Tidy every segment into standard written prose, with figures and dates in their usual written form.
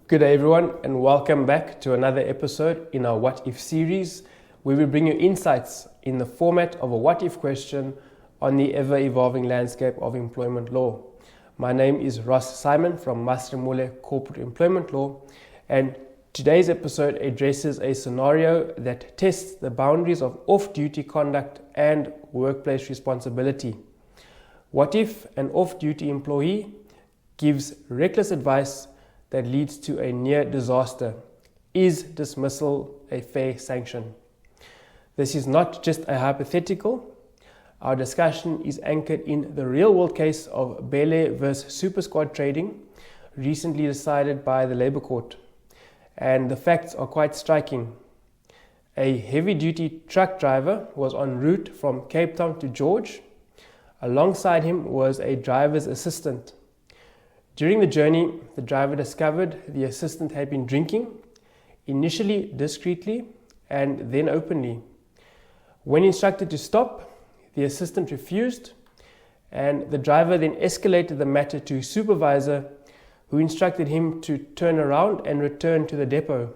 Good day everyone, and welcome back to another episode in our What If series, where we bring you insights in the format of a what if question on the ever-evolving landscape of employment law. My name is Ross Simon from Bhele Corporate Employment Law, and today's episode addresses a scenario that tests the boundaries of off-duty conduct and workplace responsibility. What if an off-duty employee gives reckless advice that leads to a near disaster? Is dismissal a fair sanction? This is not just a hypothetical. Our discussion is anchored in the real-world case of Bhele versus Super Squad Trading, recently decided by the Labour Court. And the facts are quite striking. A heavy-duty truck driver was en route from Cape Town to George. Alongside him was a driver's assistant. During the journey, the driver discovered the assistant had been drinking, initially discreetly and then openly. When instructed to stop, the assistant refused, and the driver then escalated the matter to his supervisor, who instructed him to turn around and return to the depot.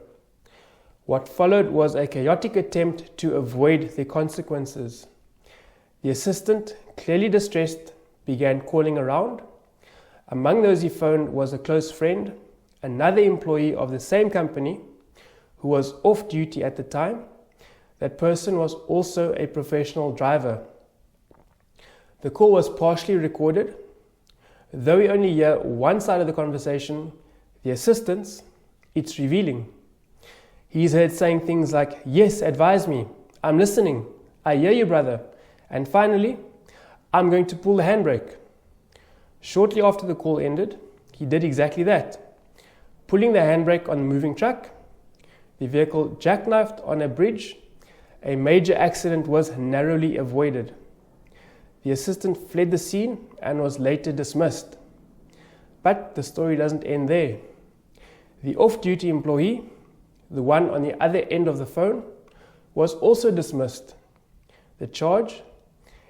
What followed was a chaotic attempt to avoid the consequences. The assistant, clearly distressed, began calling around. Among those he phoned was a close friend, another employee of the same company who was off duty at the time. That person was also a professional driver. The call was partially recorded. Though we only hear one side of the conversation, the assistant's, it's revealing. He's heard saying things like, "Yes, advise me. I'm listening. I hear you, brother." And finally, "I'm going to pull the handbrake." Shortly after the call ended, he did exactly that. Pulling the handbrake on the moving truck, the vehicle jackknifed on a bridge. A major accident was narrowly avoided. The assistant fled the scene and was later dismissed. But the story doesn't end there. The off-duty employee, the one on the other end of the phone, was also dismissed. The charge: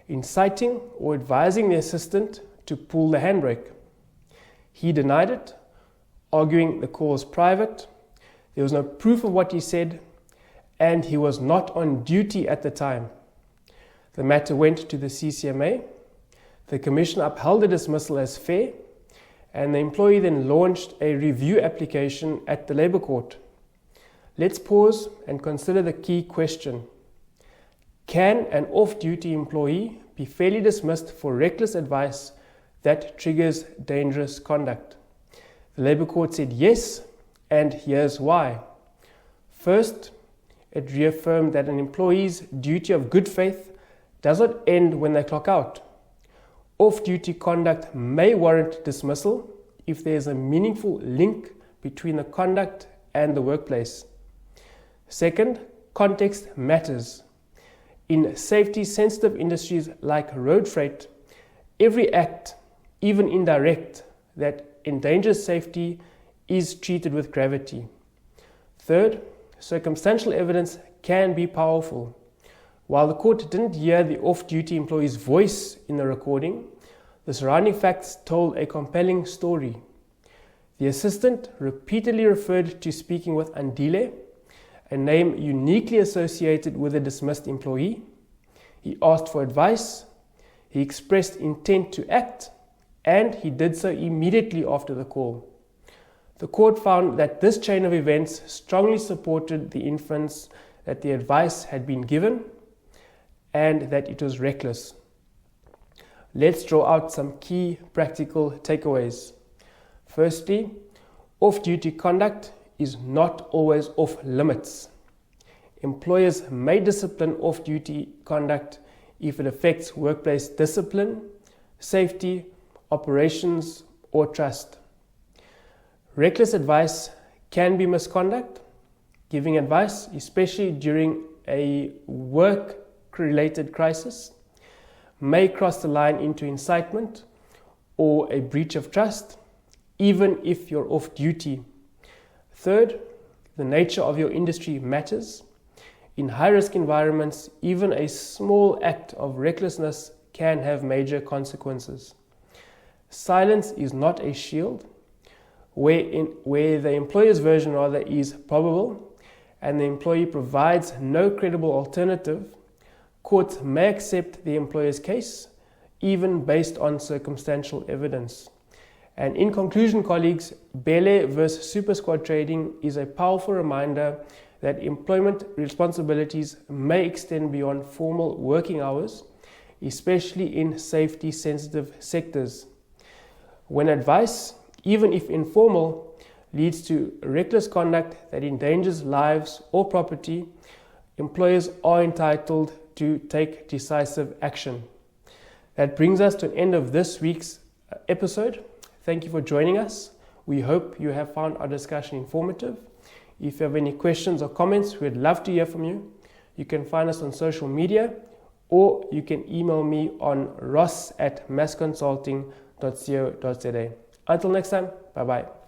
inciting or advising the assistant to pull the handbrake. He denied it, arguing the call was private, there was no proof of what he said, and he was not on duty at the time. The matter went to the CCMA. The Commission upheld the dismissal as fair, and the employee then launched a review application at the Labour Court. Let's pause and consider the key question. Can an off-duty employee be fairly dismissed for reckless advice that triggers dangerous conduct? The Labour Court said yes, and here's why. First, it reaffirmed that an employee's duty of good faith does not end when they clock out. Off-duty conduct may warrant dismissal if there is a meaningful link between the conduct and the workplace. Second, context matters. In safety-sensitive industries like road freight, every act, even indirect, that endangers safety is treated with gravity. Third, circumstantial evidence can be powerful. While the court didn't hear the off-duty employee's voice in the recording, the surrounding facts told a compelling story. The assistant repeatedly referred to speaking with Andile, a name uniquely associated with a dismissed employee. He asked for advice, he expressed intent to act, and he did so immediately after the call. The court found that this chain of events strongly supported the inference that the advice had been given and that it was reckless. Let's draw out some key practical takeaways. Firstly, off-duty conduct is not always off limits. Employers may discipline off-duty conduct if it affects workplace discipline, safety, operations, or trust. Reckless advice can be misconduct. Giving advice, especially during a work-related crisis, may cross the line into incitement or a breach of trust, even if you're off duty. Third, the nature of your industry matters. In high-risk environments, even a small act of recklessness can have major consequences. Silence is not a shield. where the employer's version rather is probable and the employee provides no credible alternative, courts may accept the employer's case, even based on circumstantial evidence. And in conclusion, colleagues, Bhele versus Super Squad trading is a powerful reminder that employment responsibilities may extend beyond formal working hours, especially in safety-sensitive sectors. When advice, even if informal, leads to reckless conduct that endangers lives or property, employers are entitled to take decisive action. That brings us to an end of this week's episode. Thank you for joining us. We hope you have found our discussion informative. If you have any questions or comments, we'd love to hear from you. You can find us on social media, or you can email me on ross@massconsulting.co.za. Until next time, bye-bye.